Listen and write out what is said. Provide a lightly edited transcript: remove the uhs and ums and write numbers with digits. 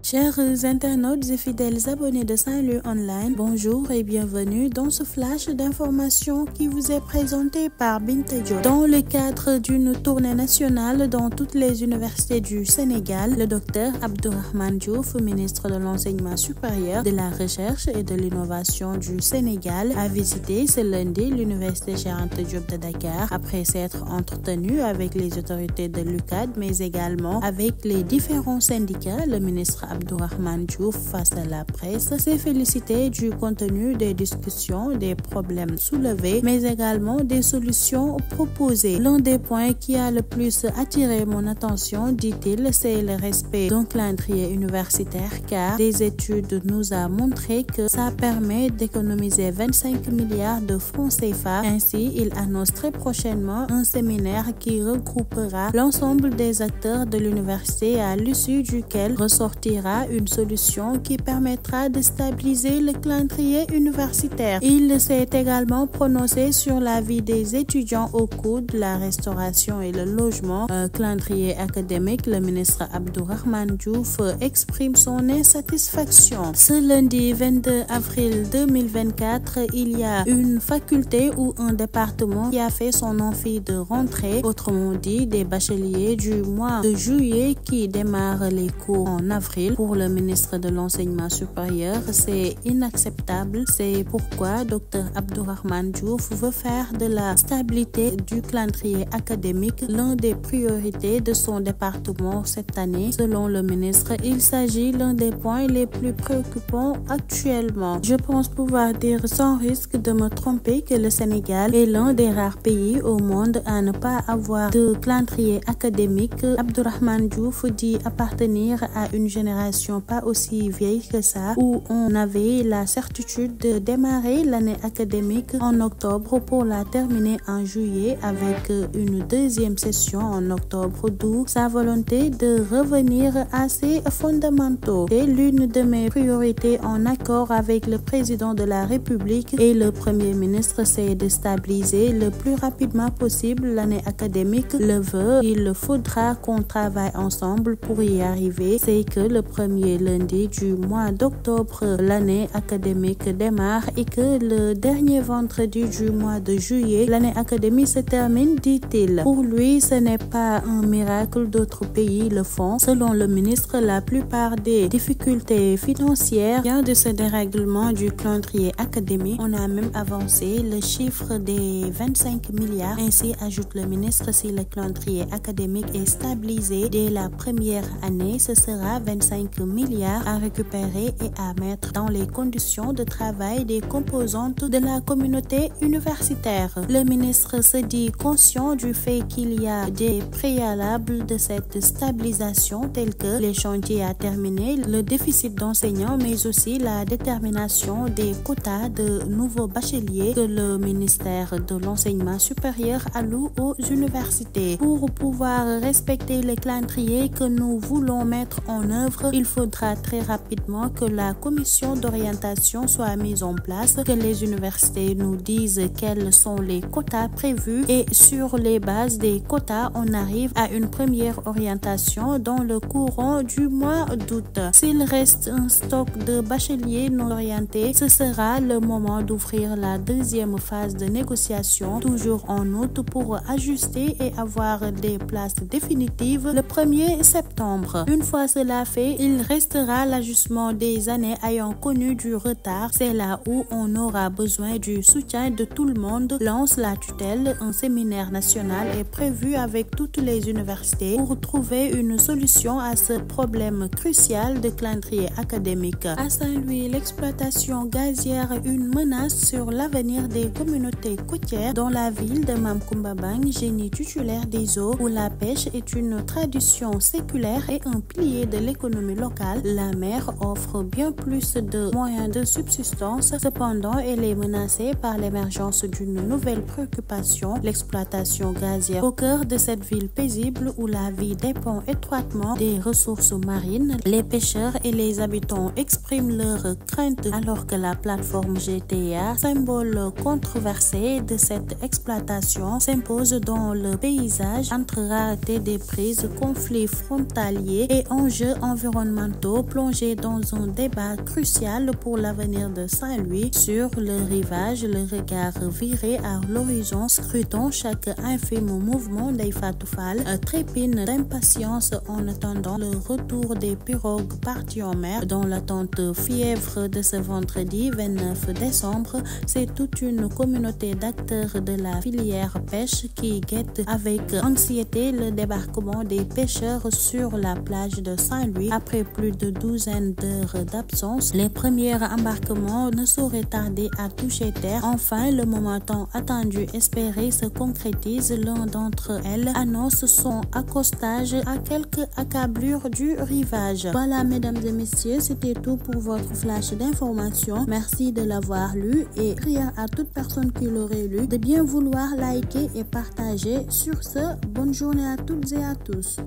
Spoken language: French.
Chers internautes et fidèles abonnés de Saint-Louis Online, bonjour et bienvenue dans ce flash d'informations qui vous est présenté par Binta Diop. Dans le cadre d'une tournée nationale dans toutes les universités du Sénégal, le docteur Abdourahmane Diouf, ministre de l'Enseignement supérieur, de la Recherche et de l'Innovation du Sénégal, a visité ce lundi l'université Cheikh Anta Diop de Dakar après s'être entretenu avec les autorités de l'UCAD, mais également avec les différents syndicats. Le ministre Abdourahmane Diouf, face à la presse, s'est félicité du contenu des discussions, des problèmes soulevés, mais également des solutions proposées. L'un des points qui a le plus attiré mon attention, dit-il, c'est le respect d'un calendrier universitaire, car des études nous ont montré que ça permet d'économiser 25 milliards de francs CFA. Ainsi, il annonce très prochainement un séminaire qui regroupera l'ensemble des acteurs de l'université, à l'issue duquel ressortira une solution qui permettra de stabiliser le calendrier universitaire. Il s'est également prononcé sur la vie des étudiants au cours de la restauration et le logement. Calendrier académique, le ministre Abdourahmane Diouf exprime son insatisfaction. Ce lundi 22 avril 2024, il y a une faculté ou un département qui a fait son amphi de rentrée, autrement dit des bacheliers du mois de juillet qui démarrent les cours en avril. Pour le ministre de l'Enseignement supérieur, c'est inacceptable. C'est pourquoi Dr Abdourahmane Diouf veut faire de la stabilité du calendrier académique l'un des priorités de son département cette année. Selon le ministre, il s'agit l'un des points les plus préoccupants actuellement. Je pense pouvoir dire sans risque de me tromper que le Sénégal est l'un des rares pays au monde à ne pas avoir de calendrier académique. Abdourahmane Diouf dit appartenir à une génération pas aussi vieille que ça, où on avait la certitude de démarrer l'année académique en octobre pour la terminer en juillet avec une deuxième session en octobre, d'où sa volonté de revenir à ses fondamentaux. C'est l'une de mes priorités, en accord avec le président de la République et le premier ministre, c'est de stabiliser le plus rapidement possible l'année académique. Le veut, il faudra qu'on travaille ensemble pour y arriver. C'est que le premier lundi du mois d'octobre, l'année académique démarre et que le dernier vendredi du mois de juillet, l'année académique se termine, dit-il. Pour lui, ce n'est pas un miracle, d'autres pays le font. Selon le ministre, la plupart des difficultés financières viennent de ce dérèglement du calendrier académique. On a même avancé le chiffre des 25 milliards. Ainsi, ajoute le ministre, si le calendrier académique est stabilisé dès la première année, ce sera 25 milliards à récupérer et à mettre dans les conditions de travail des composantes de la communauté universitaire. Le ministre se dit conscient du fait qu'il y a des préalables de cette stabilisation, tels que les chantiers à terminer, le déficit d'enseignants, mais aussi la détermination des quotas de nouveaux bacheliers que le ministère de l'Enseignement supérieur alloue aux universités. Pour pouvoir respecter le calendrier que nous voulons mettre en œuvre, il faudra très rapidement que la commission d'orientation soit mise en place, que les universités nous disent quels sont les quotas prévus et sur les bases des quotas, on arrive à une première orientation dans le courant du mois d'août. S'il reste un stock de bacheliers non orientés, ce sera le moment d'ouvrir la deuxième phase de négociation, toujours en août, pour ajuster et avoir des places définitives le 1er septembre. Une fois cela fait, il restera l'ajustement des années ayant connu du retard. C'est là où on aura besoin du soutien de tout le monde. Lance la tutelle. Un séminaire national est prévu avec toutes les universités pour trouver une solution à ce problème crucial de calendrier académique. À Saint-Louis, l'exploitation gazière est une menace sur l'avenir des communautés côtières. Dans la ville de Mamkoumbabang, génie titulaire des eaux, où la pêche est une tradition séculaire et un pilier de l'économie locale, la mer offre bien plus de moyens de subsistance. Cependant, elle est menacée par l'émergence d'une nouvelle préoccupation, l'exploitation gazière. Au cœur de cette ville paisible où la vie dépend étroitement des ressources marines, les pêcheurs et les habitants expriment leurs craintes alors que la plateforme GTA, symbole controversé de cette exploitation, s'impose dans le paysage entre rareté des prises, conflits frontaliers et enjeux environnementaux. environnementaux plongés dans un débat crucial pour l'avenir de Saint-Louis. Sur le rivage, le regard viré à l'horizon, scrutant chaque infime mouvement Ndeye Fatou Fall, trépine d'impatience en attendant le retour des pirogues parties en mer. Dans l'attente fièvre de ce vendredi 29 décembre, c'est toute une communauté d'acteurs de la filière pêche qui guette avec anxiété le débarquement des pêcheurs sur la plage de Saint-Louis. Après plus de douzaine d'heures d'absence, les premiers embarquements ne sauraient tarder à toucher terre. Enfin, le moment tant attendu espéré se concrétise. L'un d'entre elles annonce son accostage à quelques accablures du rivage. Voilà, mesdames et messieurs, c'était tout pour votre flash d'information. Merci de l'avoir lu et rien à toute personne qui l'aurait lu de bien vouloir liker et partager. Sur ce, bonne journée à toutes et à tous.